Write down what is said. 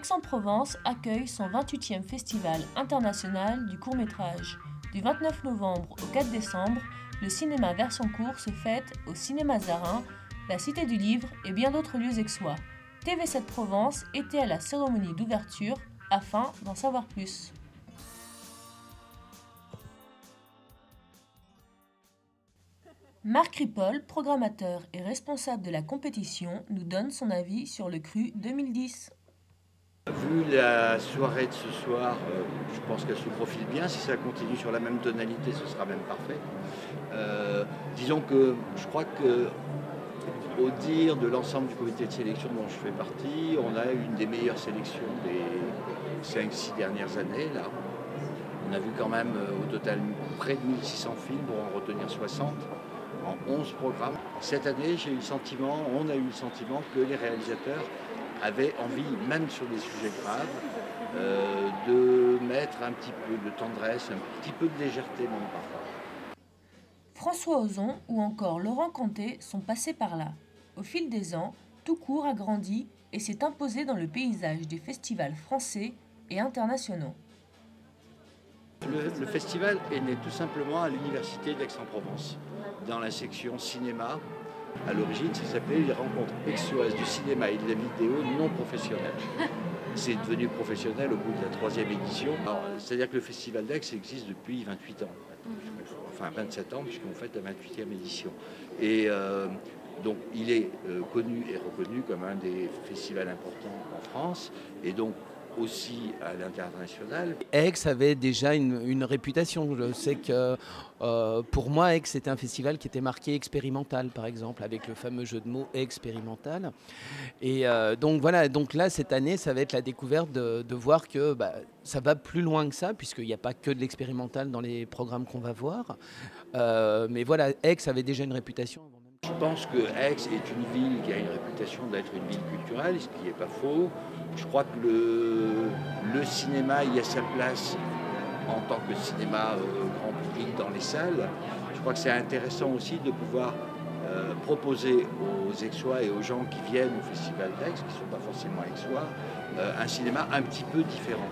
Aix-en-Provence accueille son 28e Festival international du court-métrage. Du 29 novembre au 4 décembre, le cinéma version court se fête au Cinéma Zarin, la Cité du Livre et bien d'autres lieux aixois. TV7 Provence était à la cérémonie d'ouverture afin d'en savoir plus. Marc Ripoll, programmateur et responsable de la compétition, nous donne son avis sur le Cru 2010. Vu la soirée de ce soir, je pense qu'elle se profile bien. Si ça continue sur la même tonalité, ce sera même parfait. Disons que je crois que, au dire de l'ensemble du comité de sélection dont je fais partie, on a une des meilleures sélections des 5-6 dernières années. Là. On a vu quand même au total près de 1600 films pour en retenir 60 en 11 programmes. Cette année, on a eu le sentiment que les réalisateurs avaient envie, même sur des sujets graves, de mettre un petit peu de tendresse, un petit peu de légèreté même parfois. François Ozon ou encore Laurent Canté sont passés par là. Au fil des ans, Tout court a grandi et s'est imposé dans le paysage des festivals français et internationaux. Le festival est né tout simplement à l'université d'Aix-en-Provence, dans la section cinéma. À l'origine, ça s'appelait les rencontres aixoises du cinéma et de la vidéo non professionnelles. C'est devenu professionnel au bout de la 3e édition. C'est-à-dire que le Festival d'Aix existe depuis 28 ans. Enfin 27 ans, puisqu'on fête la 28e édition. Et donc il est connu et reconnu comme un des festivals importants en France. Et donc aussi à l'international. Aix avait déjà une réputation. Je sais que pour moi, Aix c'était un festival qui était marqué expérimental, par exemple, avec le fameux jeu de mots expérimental. Et donc voilà, donc là cette année, ça va être la découverte de voir que ça va plus loin que ça, puisqu'il n'y a pas que de l'expérimental dans les programmes qu'on va voir. Mais voilà, Aix avait déjà une réputation. Je pense que Aix est une ville qui a une réputation d'être une ville culturelle, ce qui n'est pas faux. Je crois que le cinéma y a sa place en tant que cinéma grand public dans les salles. Je crois que c'est intéressant aussi de pouvoir proposer aux Aixois et aux gens qui viennent au Festival d'Aix, qui ne sont pas forcément Aixois, un cinéma un petit peu différent.